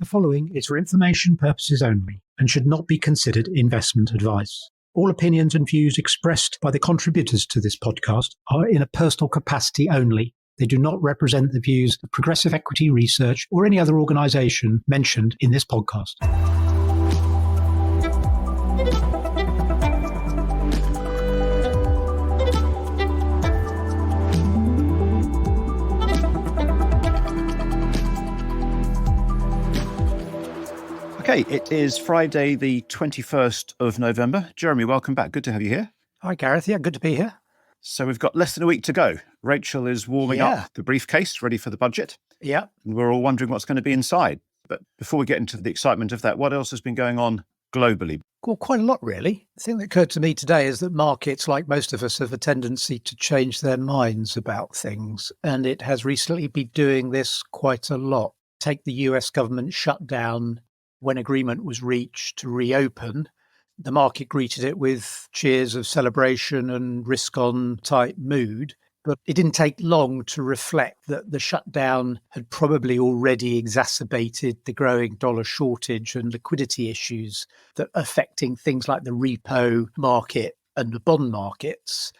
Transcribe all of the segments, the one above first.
The following is for information purposes only and should not be considered investment advice. All opinions and views expressed by the contributors to this podcast are in a personal capacity only. They do not represent the views of Progressive Equity Research or any other organisation mentioned in this podcast. Okay, it is Friday, the 21st of November. Jeremy, welcome back. Good to have you here. Hi, Gareth. Yeah, good to be here. So we've got less than a week to go. Rachel is warming up the briefcase, ready for the budget. Yeah. And we're all wondering what's going to be inside. But before we get into the excitement of that, what else has been going on globally? Well, quite a lot, really. The thing that occurred to me today is that markets, like most of us, have a tendency to change their minds about things. And it has recently been doing this quite a lot. Take the US government shutdown. When agreement was reached to reopen, the market greeted it with cheers of celebration and risk-on type mood. But it didn't take long to reflect that the shutdown had probably already exacerbated the growing dollar shortage and liquidity issues that are affecting things like the repo market and the bond markets.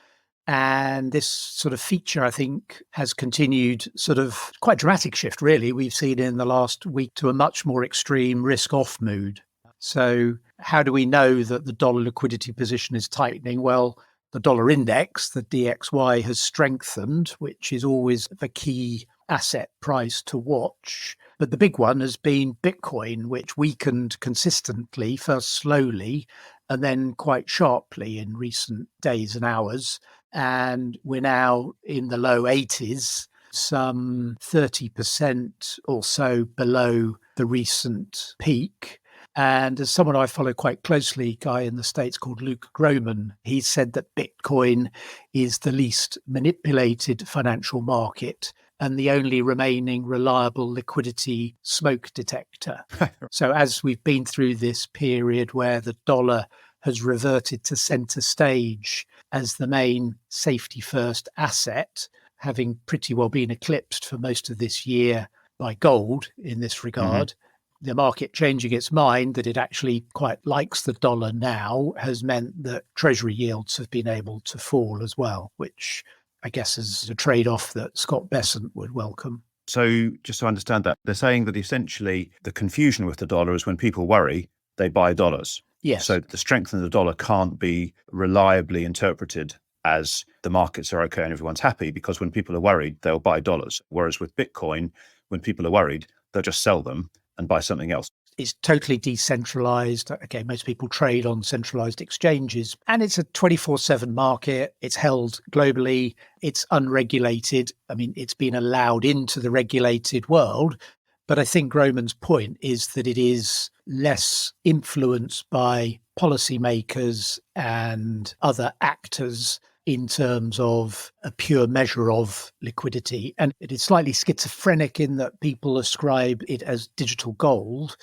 And this sort of feature, I think, has continued sort of quite dramatic shift, really. We've seen in the last week to a much more extreme risk-off mood. So how do we know that the dollar liquidity position is tightening? Well, the dollar index, the DXY, has strengthened, which is always the key asset price to watch. But the big one has been Bitcoin, which weakened consistently, first slowly, and then quite sharply in recent days and hours. And we're now in the low 80s, some 30% or so below the recent peak. And as someone I follow quite closely, a guy in the States called Luke Groman, he said that Bitcoin is the least manipulated financial market and the only remaining reliable liquidity smoke detector. So as we've been through this period where the dollar has reverted to centre stage as the main safety first asset, having pretty well been eclipsed for most of this year by gold in this regard. The market changing its mind that it actually quite likes the dollar now has meant that treasury yields have been able to fall as well, which I guess is a trade-off that Scott Bessent would welcome. So just to understand that, they're saying that essentially the confusion with the dollar is when people worry, they buy dollars. Yes. So the strength in the dollar can't be reliably interpreted as the markets are okay and everyone's happy, because when people are worried, they'll buy dollars. Whereas with Bitcoin, when people are worried, they'll just sell them and buy something else. It's totally decentralized. Okay, most people trade on centralized exchanges, and it's a 24/7 market. It's held globally. It's unregulated. I mean, it's been allowed into the regulated world. But I think Groman's point is that it is less influenced by policymakers and other actors in terms of a pure measure of liquidity. And it is slightly schizophrenic in that people ascribe it as digital gold.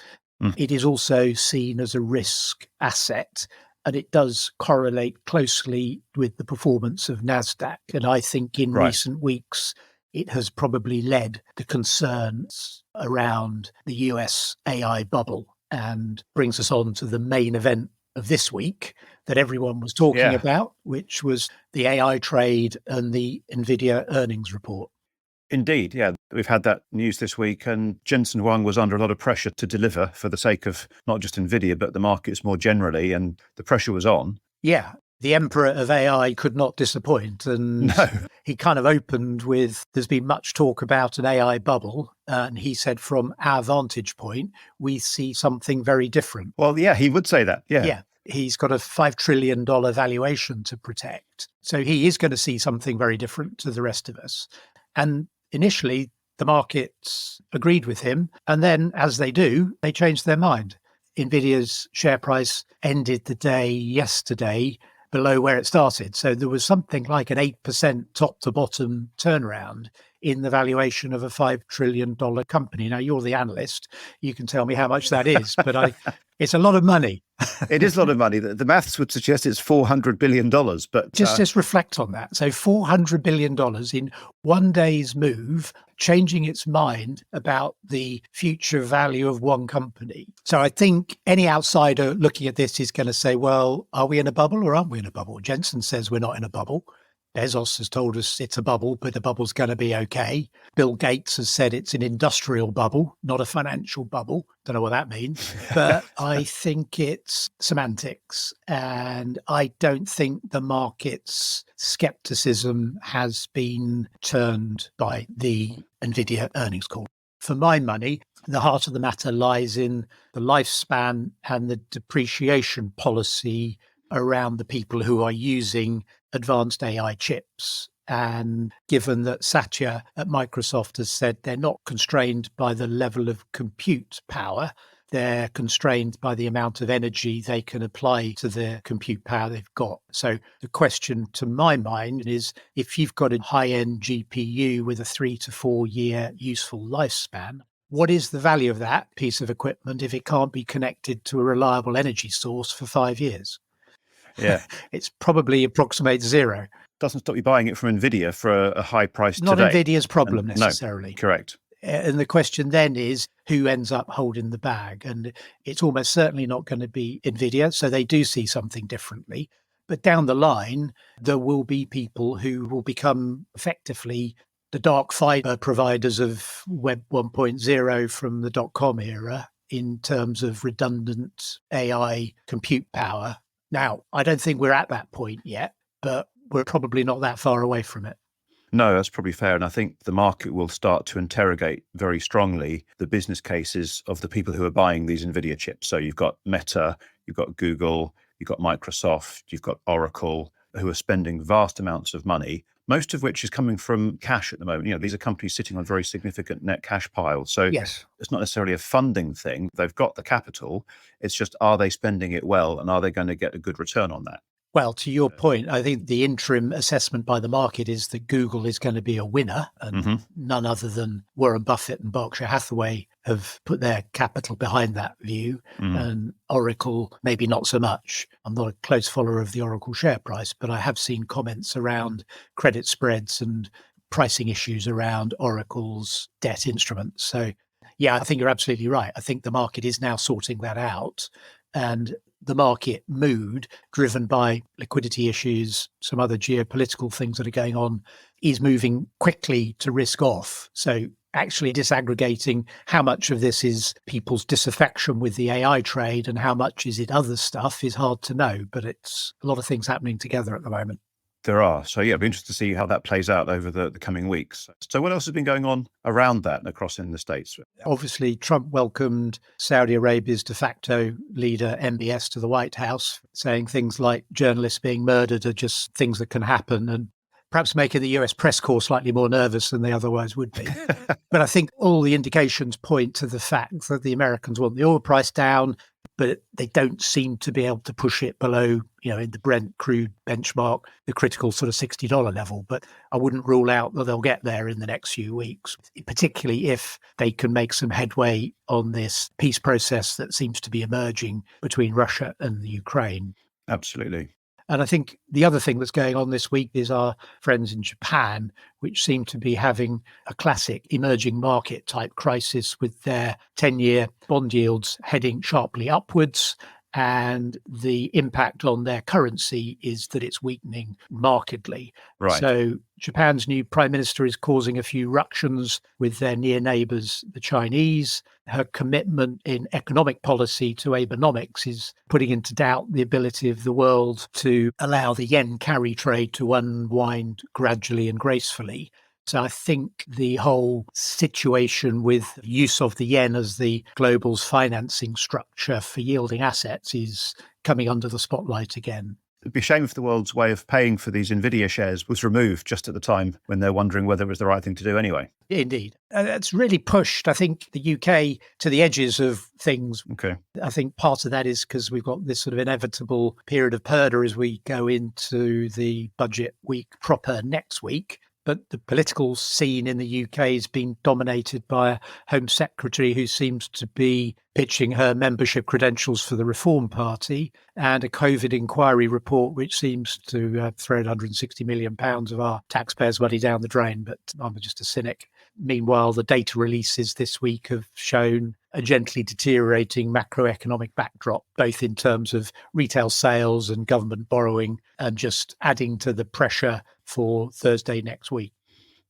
It is also seen as a risk asset, and it does correlate closely with the performance of NASDAQ. And I think in recent weeks, it has probably led the concerns around the US AI bubble, and brings us on to the main event of this week that everyone was talking about, which was the AI trade and the NVIDIA earnings report. Indeed, yeah. We've had that news this week, and Jensen Huang was under a lot of pressure to deliver for the sake of not just NVIDIA, but the markets more generally, and the pressure was on. Yeah. The emperor of AI could not disappoint. And he kind of opened with, there's been much talk about an AI bubble. And he said, from our vantage point, we see something very different. Well, yeah, he would say that. Yeah. He's got a $5 trillion valuation to protect. So he is going to see something very different to the rest of us. And initially, the markets agreed with him. And then, as they do, they changed their mind. NVIDIA's share price ended the day yesterday below where it started. So there was something like an 8% top to bottom turnaround in the valuation of a $5 trillion company. Now, you're the analyst. You can tell me how much that is, but it's a lot of money. It is a lot of money. The maths would suggest it's $400 billion, but just reflect on that. So $400 billion in one day's move, changing its mind about the future value of one company. So I think any outsider looking at this is going to say, well, are we in a bubble or aren't we in a bubble? Jensen says we're not in a bubble. Bezos has told us it's a bubble, but the bubble's going to be okay. Bill Gates has said it's an industrial bubble, not a financial bubble. Don't know what that means, but I think it's semantics. And I don't think the market's skepticism has been turned by the NVIDIA earnings call. For my money, the heart of the matter lies in the lifespan and the depreciation policy around the people who are using advanced AI chips. And given that Satya at Microsoft has said they're not constrained by the level of compute power, they're constrained by the amount of energy they can apply to the compute power they've got. So the question to my mind is, if you've got a high-end GPU with a 3 to 4 year useful lifespan, what is the value of that piece of equipment if it can't be connected to a reliable energy source for 5 years? Yeah, it's probably approximates zero. Doesn't stop you buying it from NVIDIA for a high price Not today. NVIDIA's problem necessarily. No, correct. And the question then is, who ends up holding the bag? And it's almost certainly not going to be NVIDIA. So they do see something differently. But down the line, there will be people who will become effectively the dark fiber providers of Web 1.0 from the .com era in terms of redundant AI compute power. Now, I don't think we're at that point yet, but we're probably not that far away from it. No, that's probably fair. And I think the market will start to interrogate very strongly the business cases of the people who are buying these NVIDIA chips. So you've got Meta, you've got Google, you've got Microsoft, you've got Oracle, who are spending vast amounts of money, most of which is coming from cash at the moment. You know, these are companies sitting on very significant net cash piles. So yes, it's not necessarily a funding thing. They've got the capital. It's just, are they spending it well? And are they going to get a good return on that? Well, to your point, I think the interim assessment by the market is that Google is going to be a winner, and none other than Warren Buffett and Berkshire Hathaway have put their capital behind that view. And Oracle, maybe not so much. I'm not a close follower of the Oracle share price, but I have seen comments around credit spreads and pricing issues around Oracle's debt instruments. So, yeah, I think you're absolutely right. I think the market is now sorting that out. And the market mood, driven by liquidity issues, some other geopolitical things that are going on, is moving quickly to risk off. So actually disaggregating how much of this is people's disaffection with the AI trade and how much is it other stuff is hard to know, but it's a lot of things happening together at the moment. There are. So, yeah, it'll be interesting to see how that plays out over the coming weeks. So what else has been going on around that across in the States? Obviously, Trump welcomed Saudi Arabia's de facto leader, MBS, to the White House, saying things like journalists being murdered are just things that can happen, and perhaps making the US press corps slightly more nervous than they otherwise would be. But I think all the indications point to the fact that the Americans want the oil price down, but they don't seem to be able to push it below, in the Brent crude benchmark, the critical sort of $60 level. But I wouldn't rule out that they'll get there in the next few weeks, particularly if they can make some headway on this peace process that seems to be emerging between Russia and the Ukraine. Absolutely. And I think the other thing that's going on this week is our friends in Japan, which seem to be having a classic emerging market type crisis with their 10-year bond yields heading sharply upwards. And the impact on their currency is that it's weakening markedly. Right. So Japan's new prime minister is causing a few ructions with their near neighbours, the Chinese. Her commitment in economic policy to Abenomics is putting into doubt the ability of the world to allow the yen carry trade to unwind gradually and gracefully. So I think the whole situation with use of the yen as the global's financing structure for yielding assets is coming under the spotlight again. It'd be a shame if the world's way of paying for these NVIDIA shares was removed just at the time when they're wondering whether it was the right thing to do anyway. Indeed. It's really pushed, I think, the UK to the edges of things. Okay. I think part of that is because we've got this sort of inevitable period of purdah as we go into the budget week proper next week. But the political scene in the UK has been dominated by a Home Secretary who seems to be pitching her membership credentials for the Reform Party, and a COVID inquiry report which seems to throw £160 million of our taxpayers' money down the drain. But I'm just a cynic. Meanwhile, the data releases this week have shown a gently deteriorating macroeconomic backdrop, both in terms of retail sales and government borrowing, and just adding to the pressure for Thursday next week.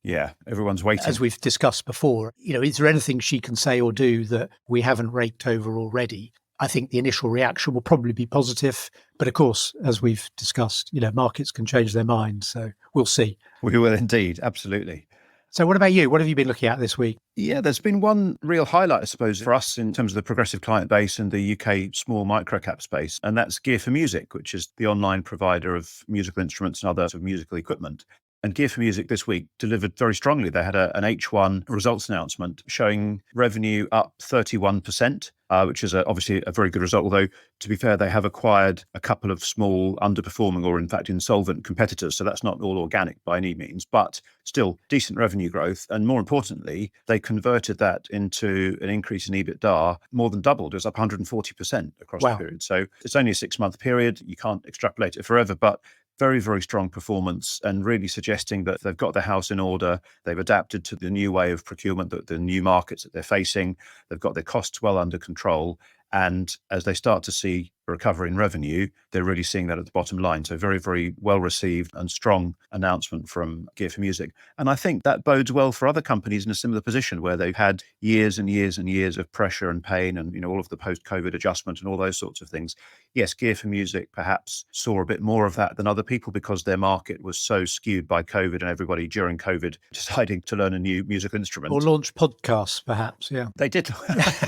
Yeah, everyone's waiting. As we've discussed before, is there anything she can say or do that we haven't raked over already? I think the initial reaction will probably be positive. But of course, as we've discussed, markets can change their minds. So we'll see. We will indeed. Absolutely. So what about you? What have you been looking at this week? Yeah, there's been one real highlight, I suppose, for us in terms of the progressive client base and the UK small microcap space, and that's Gear for Music, which is the online provider of musical instruments and other sort of musical equipment. And Gear for Music this week delivered very strongly. They had an H1 results announcement showing revenue up 31%, which is obviously a very good result. Although, to be fair, they have acquired a couple of small underperforming or, in fact, insolvent competitors. So that's not all organic by any means, but still decent revenue growth. And more importantly, they converted that into an increase in EBITDA, more than doubled. It was up 140% across the period. So it's only a 6-month period. You can't extrapolate it forever, but very, very strong performance, and really suggesting that they've got their house in order. They've adapted to the new way of procurement, the new markets that they're facing. They've got their costs well under control. And as they start to see a recovery in revenue, they're really seeing that at the bottom line. So very, very well received and strong announcement from Gear for Music. And I think that bodes well for other companies in a similar position where they've had years and years and years of pressure and pain and, all of the post-COVID adjustment and all those sorts of things. Yes, Gear for Music perhaps saw a bit more of that than other people because their market was so skewed by COVID and everybody during COVID deciding to learn a new musical instrument. Or launch podcasts, perhaps, yeah. They did,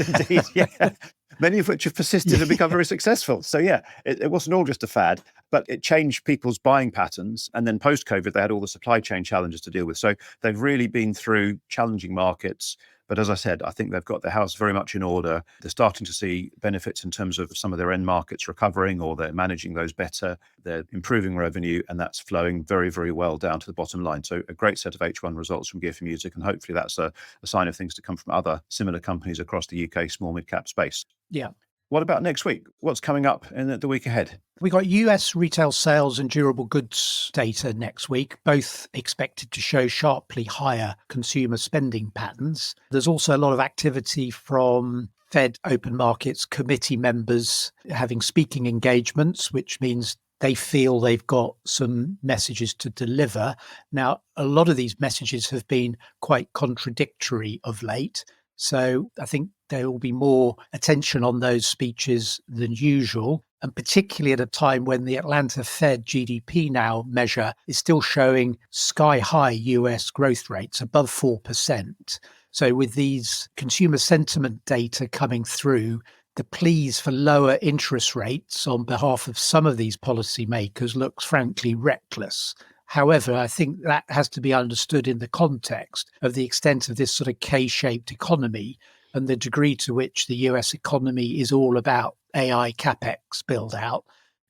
indeed, yeah. Many of which have persisted and become very successful. So yeah, it wasn't all just a fad, but it changed people's buying patterns. And then post-COVID, they had all the supply chain challenges to deal with. So they've really been through challenging markets. But as I said, I think they've got their house very much in order. They're starting to see benefits in terms of some of their end markets recovering, or they're managing those better. They're improving revenue, and that's flowing very, very well down to the bottom line. So a great set of H1 results from Gear for Music, and hopefully that's a sign of things to come from other similar companies across the UK small mid-cap space. Yeah. What about next week? What's coming up in the week ahead? We got US retail sales and durable goods data next week, both expected to show sharply higher consumer spending patterns. There's also a lot of activity from Fed Open Markets committee members having speaking engagements, which means they feel they've got some messages to deliver. Now, a lot of these messages have been quite contradictory of late. So I think there will be more attention on those speeches than usual, and particularly at a time when the Atlanta Fed GDP now measure is still showing sky-high US growth rates above 4%. So with these consumer sentiment data coming through, the pleas for lower interest rates on behalf of some of these policymakers looks frankly reckless. However, I think that has to be understood in the context of the extent of this sort of K-shaped economy and the degree to which the US economy is all about AI capex build out.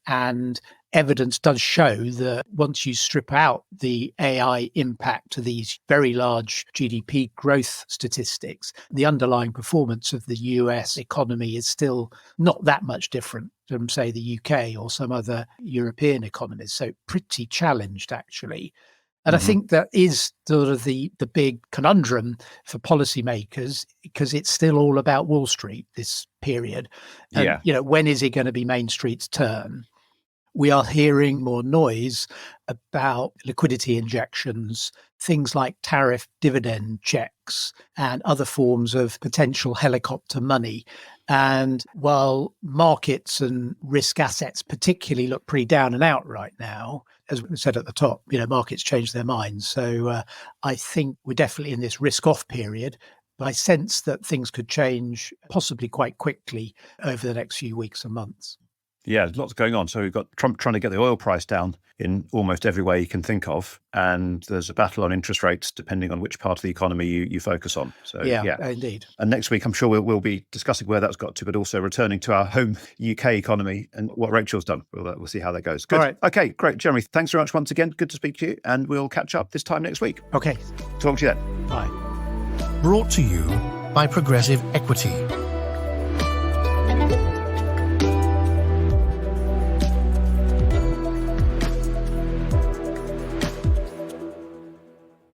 And evidence does show that once you strip out the AI impact to these very large GDP growth statistics, the underlying performance of the US economy is still not that much different from, say, the UK or some other European economies. So pretty challenged, actually. And I think that is sort of the big conundrum for policymakers, because it's still all about Wall Street this period. And, when is it going to be Main Street's turn? We are hearing more noise about liquidity injections, things like tariff dividend checks and other forms of potential helicopter money. And while markets and risk assets particularly look pretty down and out right now, as we said at the top, markets change their minds. So I think we're definitely in this risk off period. But I sense that things could change possibly quite quickly over the next few weeks and months. Yeah, there's lots going on. So we've got Trump trying to get the oil price down in almost every way you can think of. And there's a battle on interest rates, depending on which part of the economy you focus on. So yeah, indeed. And next week, I'm sure we'll be discussing where that's got to, but also returning to our home UK economy and what Rachel's done. We'll see how that goes. Good. All right. Okay, great. Jeremy, thanks very much once again. Good to speak to you. And we'll catch up this time next week. Okay. Talk to you then. Bye. Brought to you by Progressive Equity.